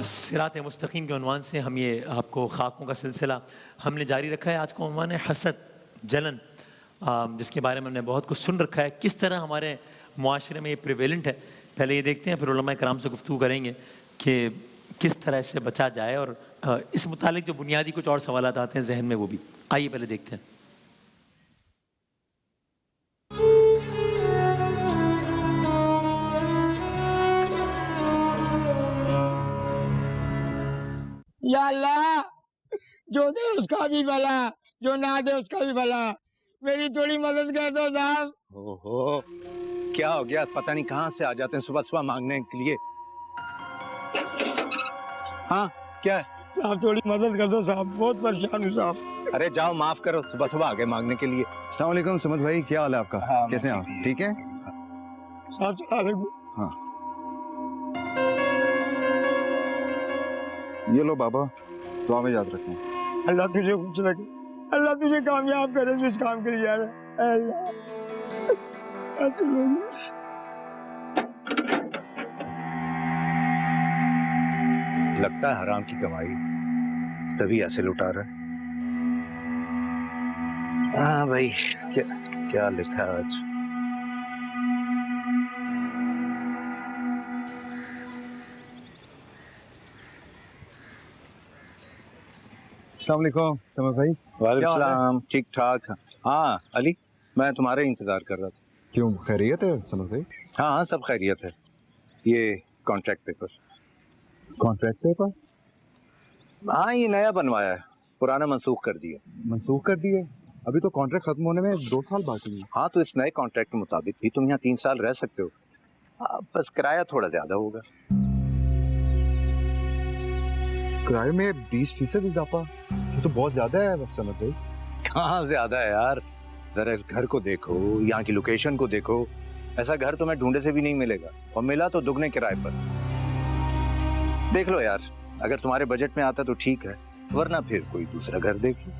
صراط مستقیم کے عنوان سے ہم یہ آپ کو خاکوں کا سلسلہ ہم نے جاری رکھا ہے. آج کا عنوان ہے حسد، جلن، جس کے بارے میں ہم نے بہت کچھ سن رکھا ہے. کس طرح ہمارے معاشرے میں یہ پریویلنٹ ہے، پہلے یہ دیکھتے ہیں، پھر علماء کرام سے گفتگو کریں گے کہ کس طرح اس سے بچا جائے، اور اس متعلق جو بنیادی کچھ اور سوالات آتے ہیں ذہن میں وہ بھی. آئیے پہلے دیکھتے ہیں. یا اللہ، جو دے اس کا بھی بھلا، جو نہ دے اس کا بھی بھلا. میری تھوڑی مدد کر دو صاحب. اوہو، کیا ہو گیا؟ پتہ نہیں کہاں سے آ جاتے ہیں صبح صبح مانگنے کے لیے. ہاں کیا ہے صاحب تھوڑی مدد کر دو صاحب، بہت پریشان ہوں صاحب. ارے جاؤ معاف کرو، صبح صبح آگے مانگنے کے لیے. السلام علیکم سمد بھائی، کیا حال ہے آپ کا؟ کیسے ہیں آپ؟ ٹھیک ہے؟ صاحب السلام علیکم. ہاں یہ لو بابا، دعا میں یاد رکھیں. اللہ تجھے خوش رکھے، اللہ تجھے کامیاب کرے اس کام کے لیے. اے اللہ اچھا لوگ. لگتا ہے حرام کی کمائی تبھی ایسے لٹا رہا ہے. ہاں بھائی، کیا لکھا ہے آج؟ السلام علیکم سمد بھائی. وعلیکم کیا حال ہے؟ السلام. ٹھیک ٹھاک. ہاں علی، میں تمہارا ہی انتظار کر رہا تھا. کیوں خیریت ہے سمد بھائی؟ ہاں ہاں سب خیریت ہے. یہ کانٹریکٹ پیپر. کانٹریکٹ پیپر ہاں یہ نیا بنوایا ہے، پرانا منسوخ کر دیا. منسوخ کر دیے؟ ابھی تو کانٹریکٹ ختم ہونے میں 2 سال باقی ہیں. ہاں تو اس نئے کانٹریکٹ کے مطابق بھی تم یہاں 3 سال رہ سکتے ہو، بس کرایہ تھوڑا زیادہ ہوگا. کرائے میں 20% اضافہ؟ یہ تو بہت زیادہ ہے سمد بھائی. کہاں زیادہ ہے یار، ذرا اس گھر کو دیکھو، یہاں کی لوکیشن کو دیکھو. ایسا گھر تمہیں ڈھونڈے سے بھی نہیں ملے گا، اور ملا تو دگنے کرائے پر. دیکھ لو یار، اگر تمہارے بجٹ میں آتا تو ٹھیک ہے، ورنہ پھر کوئی دوسرا گھر دیکھ لو.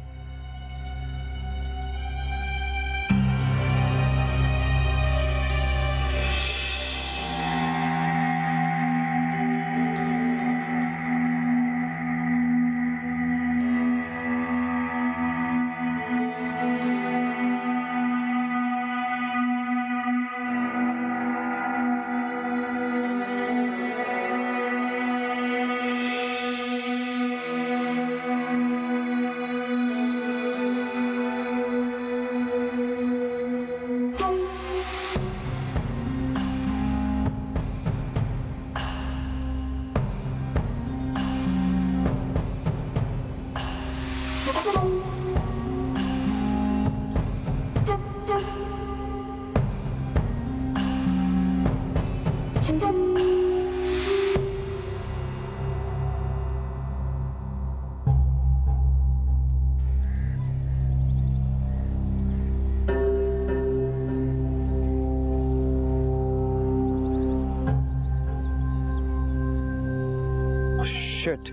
شٹ،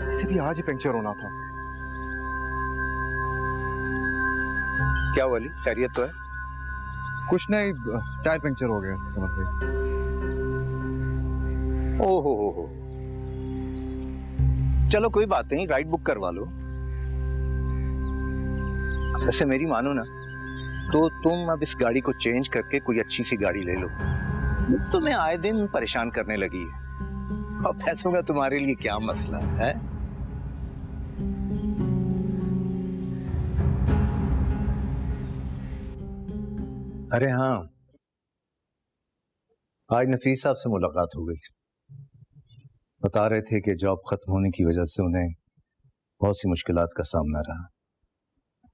اسے بھی آج ہی پنکچر ہونا تھا. کیا ہوا علی، خیریت تو ہے؟ کچھ نہیں، ٹائر پنکچر ہو گیا سمد بھائی. او ہو، چلو کوئی بات نہیں، رائڈ بک کروا لو. ویسے میری مانو نا تو تم اب اس گاڑی کو چینج کر کے کوئی اچھی سی گاڑی لے لو. تمہیں آئے دن پریشان کرنے لگی ہے، اور پیسوں کا تمہارے لیے کیا مسئلہ ہے؟ ارے ہاں، آج نفیس صاحب سے ملاقات ہو گئی. بتا رہے تھے کہ جاب ختم ہونے کی وجہ سے انہیں بہت سی مشکلات کا سامنا رہا،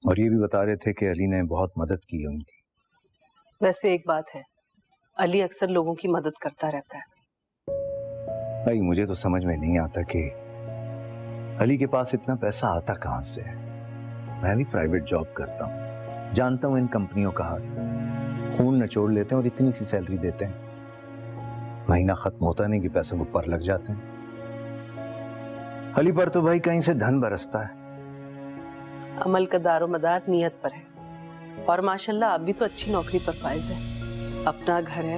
اور یہ بھی بتا رہے تھے کہ علی نے بہت مدد کی ہے ان کی. ویسے ایک بات ہے، علی اکثر لوگوں کی مدد کرتا رہتا ہے. بھائی مجھے تو سمجھ میں نہیں آتا کہ علی کے پاس اتنا پیسہ آتا کہاں سے ہے. میں بھی پرائیویٹ جاب کرتا ہوں، جانتا ہوں ان کمپنیوں کا حال. خون نچوڑ لیتے ہیں اور اتنی سی سیلری دیتے ہیں، مہینہ ختم ہوتا نہیں کہ پیسے وہ پر لگ جاتے ہیں. علی پر تو بھائی کہیں سے دھن برستا ہے. عمل کا دار و مدار نیت پر ہے، اور ماشاءاللہ اب بھی تو اچھی نوکری پر فائز ہے. اپنا گھر ہے،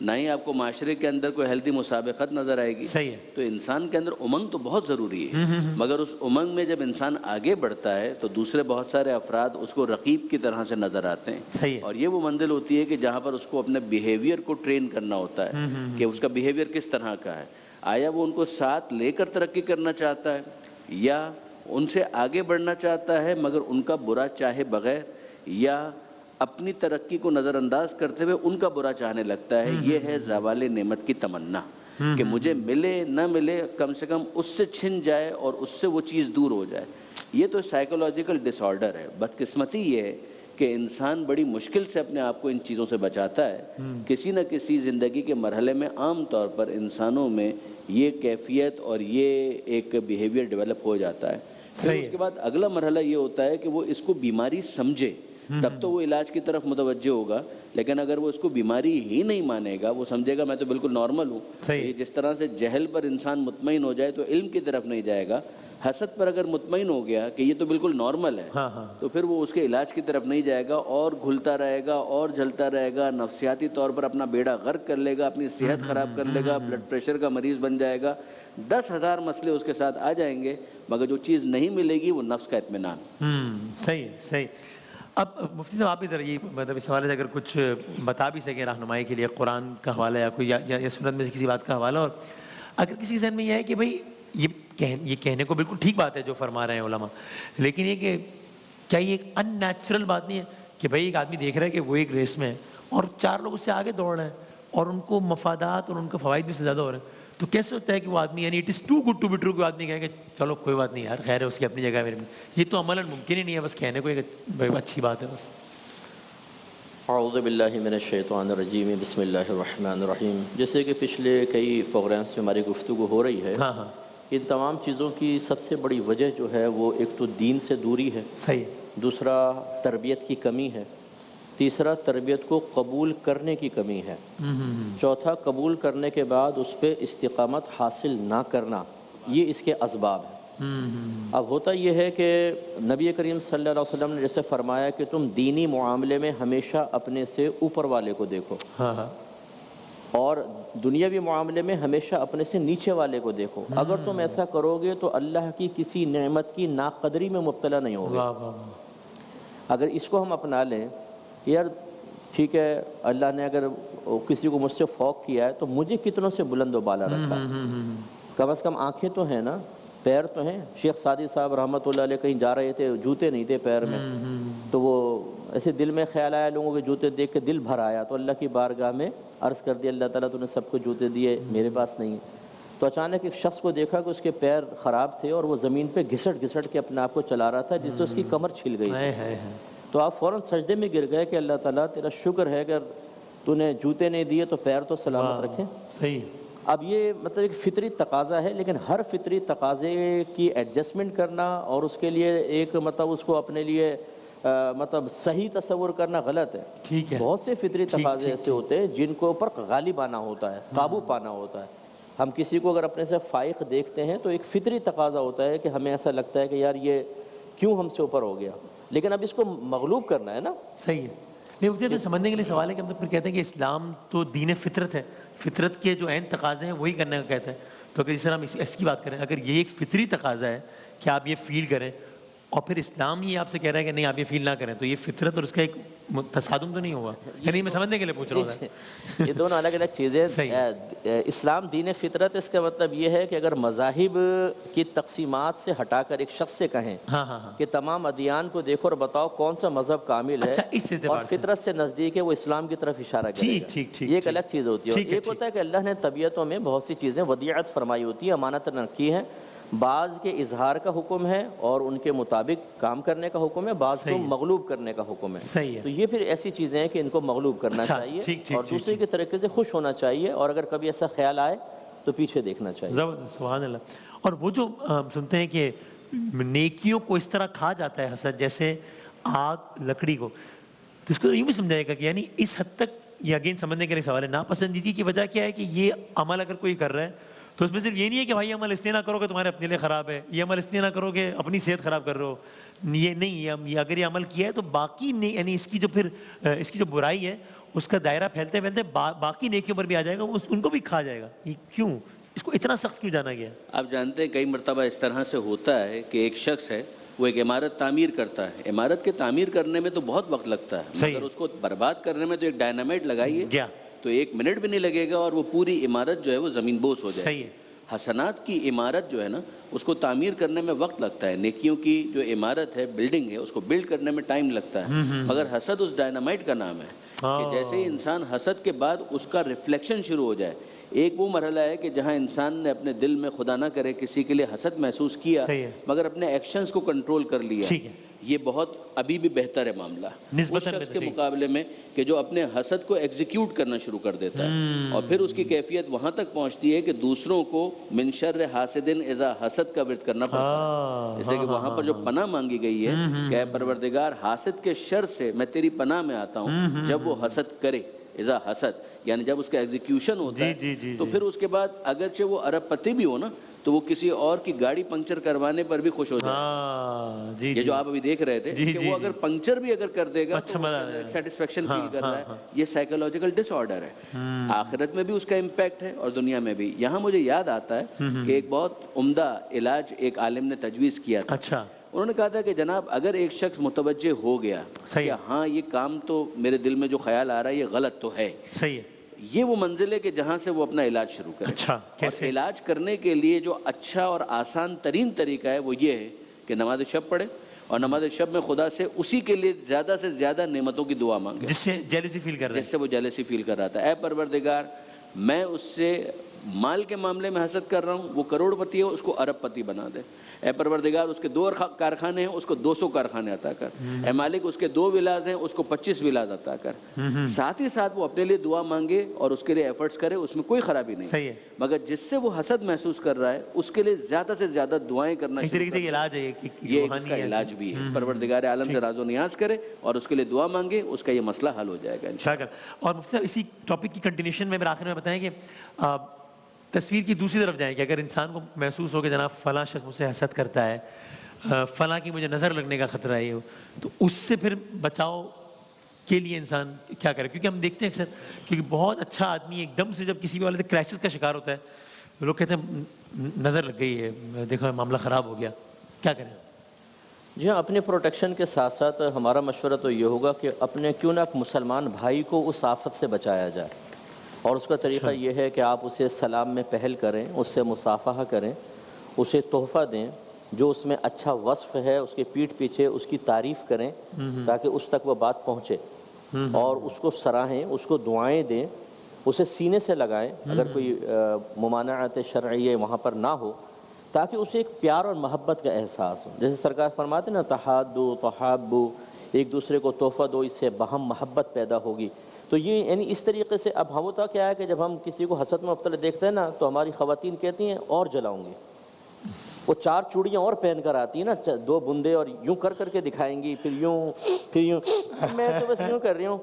نہ ہی آپ کو معاشرے کے اندر کوئی ہیلدی مسابقت نظر آئے گی. صحیح ہے. تو انسان کے اندر امنگ تو بہت ضروری ہے، مگر اس امنگ میں جب انسان آگے بڑھتا ہے تو دوسرے بہت سارے افراد اس کو رقیب کی طرح سے نظر آتے ہیں. صحیح ہے. اور یہ وہ منزل ہوتی ہے کہ جہاں پر اس کو اپنے بیہیویئر کو ٹرین کرنا ہوتا ہے کہ اس کا بیہیویئر کس طرح کا ہے. آیا وہ ان کو ساتھ لے کر ترقی کرنا چاہتا ہے یا ان سے آگے بڑھنا چاہتا ہے مگر ان کا برا چاہے بغیر، یا اپنی ترقی کو نظر انداز کرتے ہوئے ان کا برا چاہنے لگتا ہے. یہ ہے زوال نعمت کی تمنا کہ مجھے ملے نہ ملے کم سے کم اس سے چھن جائے اور اس سے وہ چیز دور ہو جائے. یہ تو سائیکولوجیکل ڈس آرڈر ہے. بدقسمتی یہ ہے کہ انسان بڑی مشکل سے اپنے آپ کو ان چیزوں سے بچاتا ہے. کسی نہ کسی زندگی کے مرحلے میں عام طور پر انسانوں میں یہ کیفیت اور یہ ایک بیہیویئر ڈیولپ ہو جاتا ہے. پھر اس کے بعد اگلا مرحلہ یہ ہوتا ہے کہ وہ اس کو بیماری سمجھے، تب تو وہ علاج کی طرف متوجہ ہوگا. لیکن اگر وہ اس کو بیماری ہی نہیں مانے گا، وہ سمجھے گا میں تو بالکل نارمل ہوں. جس طرح سے جہل پر انسان مطمئن ہو جائے تو علم کی طرف نہیں جائے گا. حسد پر اگر مطمئن ہو گیا کہ یہ تو بالکل نارمل ہے تو پھر وہ اس کے علاج کی طرف نہیں جائے گا اور گھلتا رہے گا اور جلتا رہے گا، نفسیاتی طور پر اپنا بیڑا غرق کر لے گا، اپنی صحت خراب کر لے گا، بلڈ پریشر کا مریض بن جائے گا. 10,000 مسئلے اس کے ساتھ آ جائیں گے مگر جو چیز نہیں ملے گی وہ نفس کا اطمینان. صحیح صحیح. اب مفتی صاحب آپ ادھر یہ مطلب اس حوالے سے اگر کچھ بتا بھی سکیں رہنمائی کے لیے، قرآن کا حوالہ یا کوئی یا سنت میں سے کسی بات کا حوالہ، اور اگر کسی ذہن میں یہ ہے کہ بھائی یہ کہنے کو بالکل ٹھیک بات ہے جو فرما رہے ہیں علماء، لیکن یہ کہ کیا یہ ایک ان نیچرل بات نہیں ہے کہ بھائی ایک آدمی دیکھ رہا ہے کہ وہ ایک ریس میں ہے اور 4 لوگ اس سے آگے دوڑ رہے ہیں اور ان کو مفادات اور ان کے فوائد بھی سے زیادہ ہو رہے ہیں، تو کیسے ہوتا ہے کہ وہ آدمی یعنی it is too good to be true کہ آدمی کہے کہ چلو کوئی بات نہیں یار، خیر ہے، اس کی اپنی جگہ ہے میرے میں. یہ تو عملاً ممکن ہی نہیں ہے، بس کہنے کو ایک اچھی بات ہے بس. اعوذ باللہ من الشیطان الرجیم، بسم اللہ الرحمن الرحیم. جیسے کہ پچھلے کئی پروگرامز میں ہماری گفتگو ہو رہی ہے، ان تمام چیزوں کی سب سے بڑی وجہ جو ہے وہ ایک تو دین سے دوری ہے، صحیح، دوسرا تربیت کی کمی ہے، تیسرا تربیت کو قبول کرنے کی کمی ہے، چوتھا قبول کرنے کے بعد اس پہ استقامت حاصل نہ کرنا. یہ اس کے اسباب ہیں. اب ہوتا یہ ہے کہ نبی کریم صلی اللہ علیہ وسلم نے جیسے فرمایا کہ تم دینی معاملے میں ہمیشہ اپنے سے اوپر والے کو دیکھو، اور دنیاوی معاملے میں ہمیشہ اپنے سے نیچے والے کو دیکھو. اگر تم ایسا کرو گے تو اللہ کی کسی نعمت کی ناقدری میں مبتلا نہیں ہوگے. اگر اس کو ہم اپنا لیں، یار ٹھیک ہے اللہ نے اگر کسی کو مجھ سے فوق کیا ہے تو مجھے کتنوں سے بلند و بالا رکھا ہے، کم از کم آنکھیں تو ہیں نا، پیر تو ہیں. شیخ سعدی صاحب رحمۃ اللہ علیہ کہیں جا رہے تھے، جوتے نہیں تھے پیر میں، تو وہ ایسے دل میں خیال آیا، لوگوں کے جوتے دیکھ کے دل بھر آیا، تو اللہ کی بارگاہ میں عرض کر دیا اللہ تعالیٰ تو نے سب کو جوتے دیے، میرے پاس نہیں. تو اچانک ایک شخص کو دیکھا کہ اس کے پیر خراب تھے اور وہ زمین پہ گھسٹ گھسٹ کے اپنے آپ کو چلا رہا تھا جس سے اس کی کمر چھل گئی تھی. تو آپ فوراً سجدے میں گر گئے کہ اللہ تعالیٰ تیرا شکر ہے اگر تو نے جوتے نہیں دیے تو پیر تو سلامت رکھیں. صحیح. اب یہ مطلب ایک فطری تقاضا ہے، لیکن ہر فطری تقاضے کی ایڈجسٹمنٹ کرنا اور اس کے لیے ایک مطلب اس کو اپنے لیے مطلب صحیح تصور کرنا غلط ہے. ٹھیک ہے. بہت سے فطری تقاضے ایسے ہوتے ہیں جن کو اوپر غالب آنا ہوتا ہے، قابو پانا ہوتا ہے. ہم کسی کو اگر اپنے سے فائق دیکھتے ہیں تو ایک فطری تقاضا ہوتا ہے کہ ہمیں ایسا لگتا ہے کہ یار یہ کیوں ہم سے اوپر ہو گیا، لیکن اب اس کو مغلوب کرنا ہے نا. صحیح ہے. لیکن سمجھنے کے لیے سوال ہے کہ ہم تو پھر کہتے ہیں کہ اسلام تو دین فطرت ہے، فطرت کے جو عین تقاضے ہیں وہی کرنے کا کہتا ہے. تو اگر جس طرح ہم اس کی بات کریں، اگر یہ ایک فطری تقاضا ہے کہ آپ یہ فیل کریں اور پھر اسلام ہی آپ سے کہہ رہا ہے کہ نہیں آپ یہ فیل نہ کریں، تو یہ فطرت اور اس کا ایک تصادم تو نہیں ہوا؟ یعنی میں سمجھنے کے لیے پوچھ رہا ہوں. یہ دونوں الگ الگ چیزیں. اسلام دین فطرت، اس کا مطلب یہ ہے کہ اگر مذاہب کی تقسیمات سے ہٹا کر ایک شخص سے کہیں کہ تمام ادیان کو دیکھو اور بتاؤ کون سا مذہب کامل ہے اور فطرت سے نزدیک ہے، وہ اسلام کی طرف اشارہ کرے گا. یہ ایک الگ چیز ہوتی ہے. ایک ہوتا ہے کہ اللہ نے طبیعتوں میں بہت سی چیزیں ودیعت فرمائی ہوتی ہے، امانت رکھی ہے. بعض کے اظہار کا حکم ہے اور ان کے مطابق کام کرنے کا حکم ہے، بعض کو مغلوب کرنے کا حکم ہے. تو یہ پھر ایسی چیزیں ہیں کہ ان کو مغلوب کرنا چاہیے اور دوسرے کے طریقے سے خوش ہونا چاہیے، اور اگر کبھی ایسا خیال آئے تو پیچھے دیکھنا چاہیے. سبحان اللہ. اور وہ جو سنتے ہیں کہ نیکیوں کو اس طرح کھا جاتا ہے حسد، جیسے آگ لکڑی کو، تو اس کو یوں بھی سمجھائے گا کہ یعنی اس حد تک، یہ اگین سمجھنے کے لیے سوال ہے، ناپسندیدگی کی وجہ کیا ہے کہ یہ عمل اگر کوئی کر رہا ہے تو اس میں صرف یہ نہیں ہے کہ بھائی عمل اس لیے نہ کرو کہ تمہارے اپنے لیے خراب ہے، یہ عمل اس لیے نہ کرو کہ اپنی صحت خراب کر رہے ہو، یہ نہیں. یہ اگر یہ عمل کیا ہے تو باقی نہیں، یعنی اس کی جو پھر اس کی جو برائی ہے اس کا دائرہ پھیلتے پھیلتے باقی نیکیوں پر بھی آ جائے گا, ان کو بھی کھا جائے گا. یہ کیوں, اس کو اتنا سخت کیوں جانا گیا؟ آپ جانتے ہیں کئی مرتبہ اس طرح سے ہوتا ہے کہ ایک شخص ہے, وہ ایک عمارت تعمیر کرتا ہے. عمارت کے تعمیر کرنے میں تو بہت وقت لگتا ہے, مگر اس کو برباد کرنے میں تو ایک ڈائنامائٹ لگائیے تو 1 منٹ بھی نہیں لگے گا اور وہ پوری عمارت جو ہے وہ زمین بوس ہو جائے گی. حسنات کی عمارت جو ہے نا, اس کو تعمیر کرنے میں وقت لگتا ہے. نیکیوں کی جو عمارت ہے, بلڈنگ ہے, اس کو بلڈ کرنے میں ٹائم لگتا ہے. مگر حسد اس ڈائنامائٹ کا نام ہے کہ جیسے ہی انسان حسد کے بعد اس کا ریفلیکشن شروع ہو جائے. ایک وہ مرحلہ ہے کہ جہاں انسان نے اپنے دل میں خدا نہ کرے کسی کے لیے حسد محسوس کیا, مگر اپنے ایکشنز کو کنٹرول کر لیا. یہ بہت ابھی بھی بہتر ہے معاملہ اس شخص کے مقابلے میں کہ جو اپنے حسد کو ایگزیکیوٹ کرنا شروع کر دیتا ہے, اور پھر اس کی کیفیت وہاں تک پہنچتی ہے کہ دوسروں کو من شر حاسد اذا حسد کا ورد کرنا پڑتا ہے. اس لیے کہ وہاں پر جو پناہ مانگی گئی ہے کہ اے پروردگار, حاسد کے شر سے میں تیری پناہ میں آتا ہوں جب وہ حسد کرے. اذا حسد یعنی جب اس کا ایگزیکیوشن ہوتا ہے تو پھر اس کے بعد اگرچہ وہ ارب پتی بھی ہو نا, تو وہ کسی اور کی گاڑی پنکچر کروانے پر بھی خوش ہو جائے. یہ جو آپ ابھی دیکھ رہے تھے کہ وہ اگر پنکچر بھی اگر کر دے گا تو سیٹسفیکشن فیل کر رہا ہے. یہ سائیکولوجیکل ڈس آرڈر ہے. آخرت میں بھی اس کا امپیکٹ ہے اور دنیا میں بھی. یہاں مجھے یاد آتا ہے کہ ایک بہت عمدہ علاج ایک عالم نے تجویز کیا تھا. انہوں نے کہا تھا کہ جناب اگر ایک شخص متوجہ ہو گیا کہ ہاں یہ کام تو میرے دل میں جو خیال آ رہا ہے یہ غلط تو ہے, یہ وہ منزل ہے کہ جہاں سے وہ اپنا علاج شروع کرے. اور علاج کرنے کے لیے جو اچھا اور آسان ترین طریقہ ہے وہ یہ ہے کہ نماز شب پڑھے, اور نماز شب میں خدا سے اسی کے لیے زیادہ سے زیادہ نعمتوں کی دعا مانگے جس سے جیلسی فیل کر رہا ہے, جس سے وہ جیلسی فیل کر رہا تھا. اے پروردگار, میں اس سے مال کے معاملے میں حسد کر رہا ہوں, وہ کروڑ پتی ہے اس کو ارب پتی بنا دے. اے پروردگار, اس کے 2 کارخانے ہیں اس کو 200 کارخانے عطا کر. اے مالک, اس کے 2 ولاز ہیں اس کو 25 ولاز عطا کر. ساتھ ہی ساتھ وہ اپنے لیے دعا مانگے اور اس کے لیے ایفرٹس کرے, اس میں کوئی خرابی نہیں. مگر جس سے وہ حسد محسوس کر رہا ہے اس کے لیے زیادہ سے زیادہ دعائیں کرنا شروع کرے. یہ اس کا علاج بھی ہے. پروردگار عالم سے راز و نیاز کرے اور اس کے لیے دعا مانگے, اس کا یہ مسئلہ حل ہو جائے گا انشاءاللہ. اور مفتی صاحب اسی ٹاپک کی کنٹینیوشن میں آخر میں بتائیں کہ تصویر کی دوسری طرف جائیں کہ اگر انسان کو محسوس ہو کہ جناب فلاں شخص مجھ سے حسد کرتا ہے, فلاں کی مجھے نظر لگنے کا خطرہ ہے, تو اس سے پھر بچاؤ کے لیے انسان کیا کرے؟ کیونکہ ہم دیکھتے ہیں اکثر کیونکہ بہت اچھا آدمی ایک دم سے جب کسی بھی والے سے کرائسس کا شکار ہوتا ہے, لوگ کہتے ہیں نظر لگ گئی ہے, دیکھو معاملہ خراب ہو گیا, کیا کریں؟ جی ہاں, اپنے پروٹیکشن کے ساتھ ساتھ ہمارا مشورہ تو یہ ہوگا کہ اپنے کیوں نہ ایک مسلمان بھائی کو اس آفت سے بچایا جائے. اور اس کا طریقہ یہ ہے کہ آپ اسے سلام میں پہل کریں, اس سے مصافحہ کریں, اسے تحفہ دیں, جو اس میں اچھا وصف ہے اس کے پیٹھ پیچھے اس کی تعریف کریں تاکہ اس تک وہ بات پہنچے, اور اس کو سراہیں, اس کو دعائیں دیں, اسے سینے سے لگائیں اگر کوئی ممانعت شرعیہ وہاں پر نہ ہو, تاکہ اسے ایک پیار اور محبت کا احساس ہو. جیسے سرکار فرماتے ہیں نا, تحادو تحابو, ایک دوسرے کو تحفہ دو, اس سے باہم محبت پیدا ہوگی. تو یہ یعنی اس طریقے سے. اب ہم ہوتا کیا ہے کہ جب ہم کسی کو حسد میں مبتلا دیکھتے ہیں نا, تو ہماری خواتین کہتی ہیں اور جلاؤں گی. وہ 4 چوڑیاں اور پہن کر آتی ہیں نا, 2 بندے اور یوں کر کر کے دکھائیں گی, پھر یوں. میں تو بس یوں کر رہی ہوں,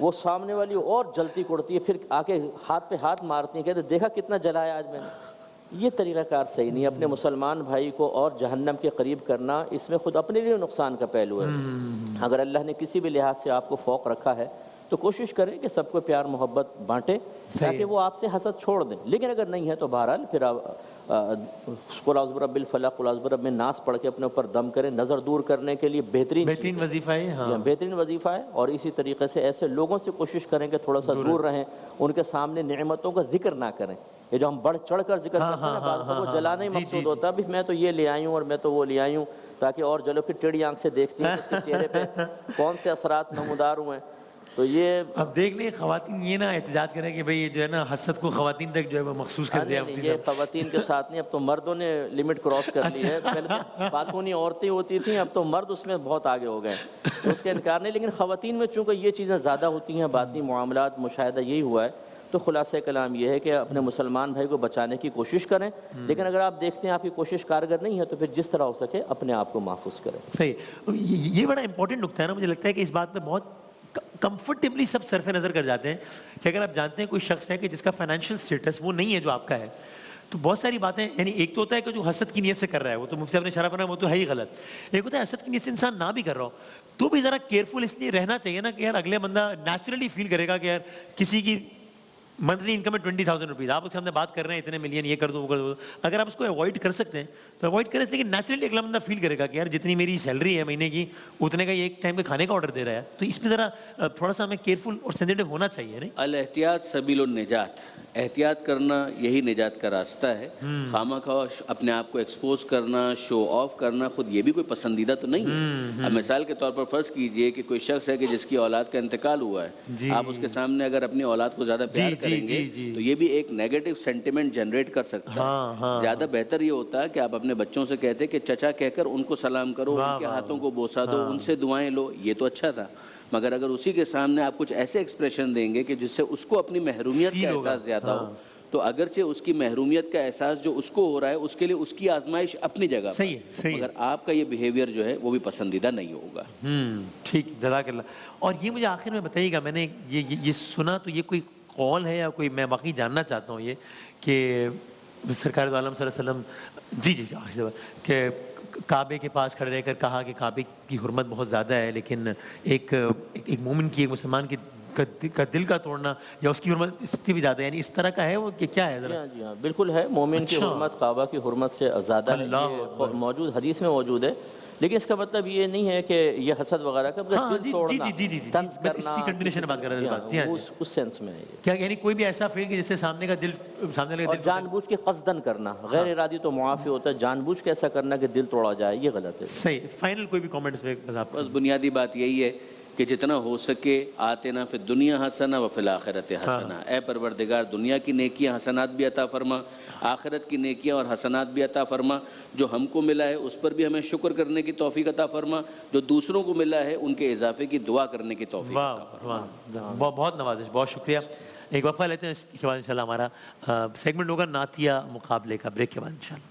وہ سامنے والی اور جلتی کڑتی ہے, پھر آ کے ہاتھ پہ ہاتھ مارتی ہیں, کہتے دیکھا کتنا جلایا آج میں نے. یہ طریقہ کار صحیح نہیں. اپنے مسلمان بھائی کو اور جہنم کے قریب کرنا, اس میں خود اپنے لیے نقصان کا پہلو ہے. اگر اللہ نے کسی بھی لحاظ سے آپ کو فوق رکھا ہے تو کوشش کریں کہ سب کو پیار محبت بانٹیں تاکہ وہ آپ سے حسد چھوڑ دیں. لیکن اگر نہیں ہے تو بہرحال پھر آپ قل اعوذ برب الفلق قل اعوذ برب الناس پڑھ کے اپنے اوپر دم کریں. نظر دور کرنے کے لیے بہترین وظیفہ ہے, بہترین وظیفہ ہے. اور اسی طریقے سے ایسے لوگوں سے کوشش کریں کہ تھوڑا سا دور رہیں, ان کے سامنے نعمتوں کا ذکر نہ کریں. یہ جو ہم بڑھ چڑھ کر ذکر کرتے ہیں نا, بعض کو وہ جلانا ہی مقصود ہوتا ہے, میں تو یہ لے آئی ہوں اور میں تو وہ لے آئی ہوں, تاکہ اور جلو. پھر ٹیڑھی آنکھ سے دیکھتی ہیں اس کے چہرے پہ کون سے اثرات نمودار ہوئے ہیں. تو یہ اب دیکھ لیں خواتین یہ نہ احتجاج کریں کہ بھئی جو ہے نا حسد کو خواتین تک جو ہے وہ مخصوص کر دیا. یہ خواتین کے ساتھ نہیں, اب تو مردوں نے لمٹ کراس کر لی ہے. پہلے باقونی عورتیں ہوتی تھیں, اب تو مرد اس میں بہت آگے ہو گئے, تو اس کا انکار نہیں. لیکن خواتین میں چونکہ یہ چیزیں زیادہ ہوتی ہیں, باطنی معاملات, مشاہدہ یہی ہوا ہے, تو خلاصہ کلام یہ ہے کہ اپنے مسلمان بھائی کو بچانے کی کوشش کریں. لیکن اگر آپ دیکھتے ہیں آپ کی کوشش کارگر نہیں ہے تو پھر جس طرح ہو سکے اپنے آپ کو محفوظ کریں. صحیح. یہ بڑا امپورٹنٹ نکتہ ہے نا, مجھے لگتا ہے کہ اس بات پہ بہت کمفرٹیبلی سب صرف نظر کر جاتے ہیں کہ اگر آپ جانتے ہیں کوئی شخص ہے کہ جس کا فائنینشیل سٹیٹس وہ نہیں ہے جو آپ کا ہے, تو بہت ساری باتیں یعنی ایک تو ہوتا ہے کہ جو حسد کی نیت سے کر رہا ہے وہ تو مفتی صاحب نے اشارہ فرمایا وہ تو ہے ہی غلط. ایک ہوتا ہے حسد کی نیت سے انسان نہ بھی کر رہا ہو تو بھی ذرا کیئرفل اس لیے رہنا چاہیے نا کہ یار اگلے بندہ نیچرلی فیل کرے گا کہ یار کسی کی منتھلی انکم ہے 20,000 روپیز, آپ اس کے سامنے بات کر رہے ہیں اتنے ملین یہ کر دو وہ کر دو, اگر آپ اس کو اوائڈ کر سکتے ہیں تو اوائڈ کریں, لیکن نیچرلی اگلا بندہ فیل کرے گا کہ یار جتنی میری سیلری ہے مہینے کی اتنے کا یہ ایک ٹائم کے کھانے کا آرڈر دے رہا ہے. تو اس میں ذرا تھوڑا سا ہمیں کیئرفل اور سینسیٹیو ہونا چاہیے نہیں. الاحتیاط سبیل النجات, احتیاط کرنا یہی نجات کا راستہ ہے. خواہ خواہ اپنے آپ کو ایکسپوز کرنا, شو آف کرنا خود یہ بھی کوئی پسندیدہ تو نہیں ہے. اب مثال کے طور پر فرض کیجئے کہ کوئی شخص ہے کہ جس کی اولاد کا انتقال ہوا ہے, آپ اس کے سامنے اگر اپنی اولاد کو زیادہ پیار کریں گے تو یہ بھی ایک نیگیٹو سینٹیمنٹ جنریٹ کر سکتا ہے. زیادہ بہتر یہ ہوتا ہے کہ آپ اپنے بچوں سے کہتے کہ چچا کہہ کر ان کو سلام کرو, ان کے ہاتھوں کو بوسا دو, ان سے دعائیں لو, یہ تو اچھا تھا. مگر اگر اسی کے سامنے آپ کچھ ایسے ایکسپریشن دیں گے کہ جس سے اس کو اپنی محرومیت کا احساس زیادہ ہو, تو اگرچہ اس کی محرومیت کا احساس جو اس کو ہو رہا ہے اس کے لیے اس کی آزمائش اپنی جگہ پر, مگر آپ کا یہ بیہیویئر جو ہے وہ بھی پسندیدہ نہیں ہوگا. ٹھیک, جزاک اللہ. اور یہ مجھے آخر میں بتائیے گا, میں نے یہ سنا تو یہ کوئی قول ہے یا کوئی, میں واقعی جاننا چاہتا ہوں یہ کہ سرکار دو عالم صلی اللہ علیہ وسلم جی کہ کعبے کے پاس کھڑے رہ کر کہا کہ کعبے کی حرمت بہت زیادہ ہے, لیکن ایک مومن کی, ایک مسلمان کی کا دل کا توڑنا یا اس کی حرمت اس سے بھی زیادہ, یعنی اس طرح کا ہے وہ کہ کیا ہے ذرا؟ جی ہاں بالکل ہے. مومن کی حرمت کعبہ کی حرمت سے زیادہ ہے, یہ موجود حدیث میں موجود ہے. لیکن اس کا مطلب یہ نہیں ہے کہ یہ حسد وغیرہ کا دل توڑنا, اس کی کنٹینیوشن بات کر رہے ہیں, اس سینس میں ہے کیا, یعنی کوئی بھی ایسا فیل کہ جس سے سامنے کا دل جان بوجھ کے قصدن کرنا, غیر ارادی تو معافی ہوتا ہے, جان بوجھ کے ایسا کرنا کہ دل توڑا جائے یہ غلط ہے. صحیح. فائنل کوئی بھی کامنٹس میں بس بنیادی بات یہی ہے کہ جتنا ہو سکے آتنا فی الدنیا حسنہ و فی الآخرت حسنہ, اے پروردگار دنیا کی نیکیاں حسنات بھی عطا فرما, آخرت کی نیکیاں اور حسنات بھی عطا فرما. جو ہم کو ملا ہے اس پر بھی ہمیں شکر کرنے کی توفیق عطا فرما, جو دوسروں کو ملا ہے ان کے اضافے کی دعا کرنے کی توفیق عطا فرما. بہت نوازش, بہت شکریہ. ایک وقفہ لیتے ہیں, اس کے بعد انشاءاللہ ہمارا سیگمنٹ ہوگا نعتیہ مقابلے کا, بریک کے بعد انشاءاللہ.